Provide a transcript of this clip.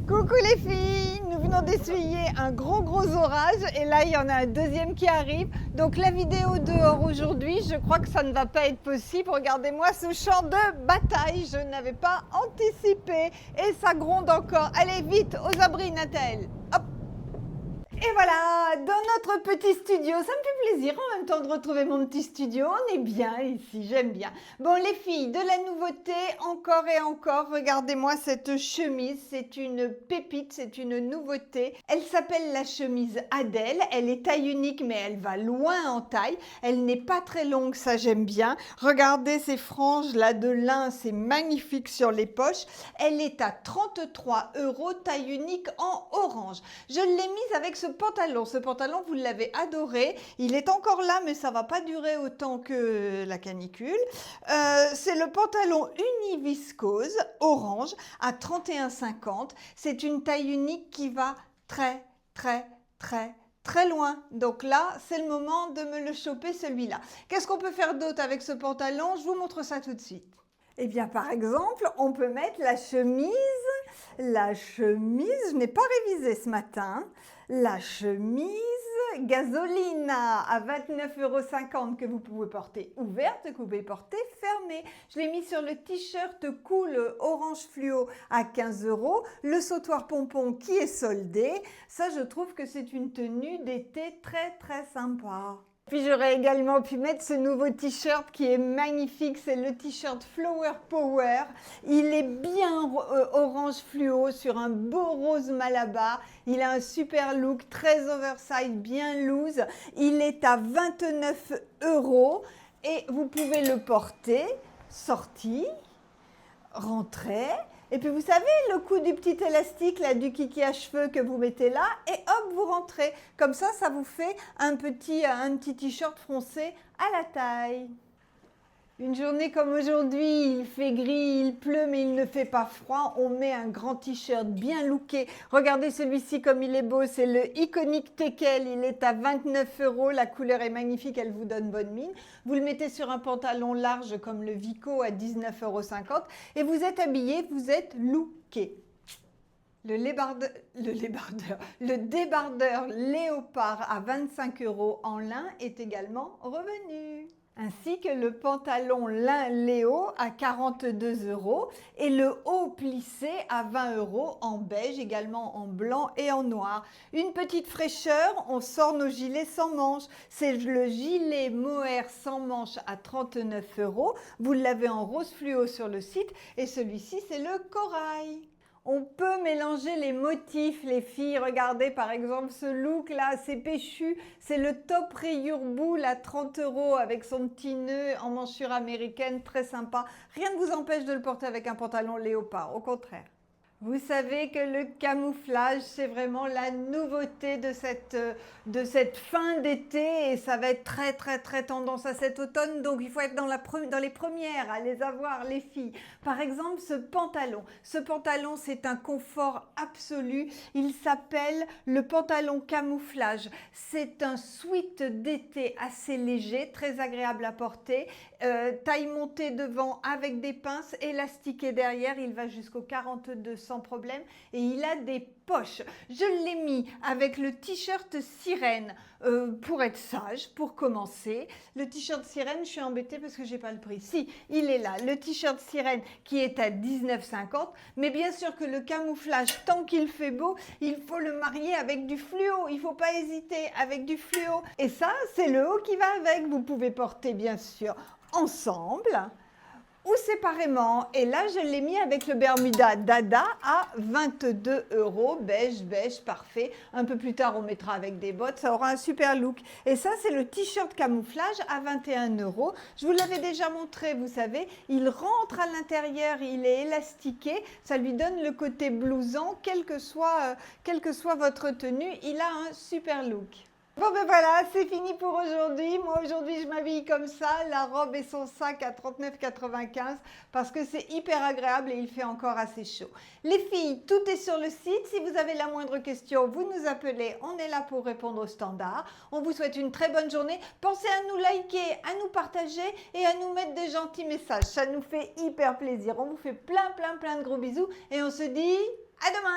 Coucou les filles, nous venons d'essuyer un gros orage et là il y en a un deuxième qui arrive. Donc la vidéo dehors aujourd'hui, je crois que ça ne va pas être possible. Regardez-moi ce champ de bataille, je n'avais pas anticipé et ça gronde encore. Allez vite, aux abris Nathalie. Hop. Et voilà, dans notre petit studio, ça me fait plaisir en même temps de retrouver mon petit studio, on est bien ici, j'aime bien. Bon les filles, de la nouveauté, encore et encore, regardez-moi cette chemise, c'est une pépite, c'est une nouveauté. Elle s'appelle la chemise Adèle, elle est taille unique mais elle va loin en taille, elle n'est pas très longue, ça j'aime bien. Regardez ces franges là de lin, c'est magnifique sur les poches. Elle est à 33 €, taille unique en orange. Je l'ai mise avec ce pantalon, vous l'avez adoré, il est encore là mais ça va pas durer autant que la canicule. C'est le pantalon univiscose orange à 31,50 €. C'est une taille unique qui va très loin. Donc là, c'est le moment de me le choper celui-là. Qu'est-ce qu'on peut faire d'autre avec ce pantalon? Je vous montre ça tout de suite. Eh bien, par exemple, on peut mettre la chemise, je n'ai pas révisé ce matin, la chemise Gasolina à 29,50 € que vous pouvez porter ouverte, que vous pouvez porter fermée. Je l'ai mis sur le t-shirt cool orange fluo à 15 €, le sautoir pompon qui est soldé. Ça, je trouve que c'est une tenue d'été très sympa. Puis j'aurais également pu mettre ce nouveau t-shirt qui est magnifique, c'est le t-shirt Flower Power. Il est bien orange fluo sur un beau rose Malabar. Il a un super look, très oversize, bien loose. Il est à 29 € et vous pouvez le porter, sorti, rentrer. Et puis vous savez, le coup du petit élastique, là, du kiki à cheveux que vous mettez là, et hop, vous rentrez. Comme ça vous fait un petit t-shirt froncé à la taille. Une journée comme aujourd'hui, il fait gris, il pleut, mais il ne fait pas froid. On met un grand t-shirt bien looké. Regardez celui-ci comme il est beau, c'est le Iconic Teckel. Il est à 29 €. La couleur est magnifique, elle vous donne bonne mine. Vous le mettez sur un pantalon large comme le Vico à 19,50 € et vous êtes habillé, vous êtes looké. Le débardeur léopard à 25 € en lin est également revenu. Ainsi que le pantalon lin Léo à 42 € et le haut plissé à 20 € en beige, également en blanc et en noir. Une petite fraîcheur, on sort nos gilets sans manches. C'est le gilet mohair sans manches à 39 €. Vous l'avez en rose fluo sur le site et celui-ci c'est le corail. On peut mélanger les motifs, les filles. Regardez par exemple ce look là, c'est péchu. C'est le top rayure boule à 30 € avec son petit nœud en manchure américaine, très sympa. Rien ne vous empêche de le porter avec un pantalon léopard, au contraire. Vous savez que le camouflage, c'est vraiment la nouveauté de cette fin d'été et ça va être très tendance à cet automne. Donc, il faut être dans les premières à les avoir, les filles. Par exemple, ce pantalon. Ce pantalon, c'est un confort absolu. Il s'appelle le pantalon camouflage. C'est un sweat d'été assez léger, très agréable à porter. Taille montée devant avec des pinces, élastiqué derrière. Il va jusqu'au 42 sans problème et il a des poches. Je l'ai mis avec le t-shirt sirène pour être sage, pour commencer. Le t-shirt sirène, je suis embêtée parce que j'ai pas le prix. Si, il est là, le t-shirt sirène qui est à 19,50 €. Mais bien sûr que le camouflage, tant qu'il fait beau, il faut le marier avec du fluo. Il faut pas hésiter avec du fluo. Et ça, c'est le haut qui va avec. Vous pouvez porter bien sûr ensemble ou séparément. Et là, je l'ai mis avec le Bermuda Dada à 22 €, beige, parfait. Un peu plus tard, on mettra avec des bottes, ça aura un super look. Et ça, c'est le t-shirt camouflage à 21 €. Je vous l'avais déjà montré, vous savez, il rentre à l'intérieur, il est élastiqué, ça lui donne le côté blouson, quelle que soit votre tenue, il a un super look. Bon ben voilà, c'est fini pour aujourd'hui. Moi aujourd'hui je m'habille comme ça, la robe et son sac à 39,95 € parce que c'est hyper agréable et il fait encore assez chaud. Les filles, tout est sur le site. Si vous avez la moindre question, vous nous appelez. On est là pour répondre au standard. On vous souhaite une très bonne journée. Pensez à nous liker, à nous partager et à nous mettre des gentils messages. Ça nous fait hyper plaisir. On vous fait plein de gros bisous et on se dit à demain.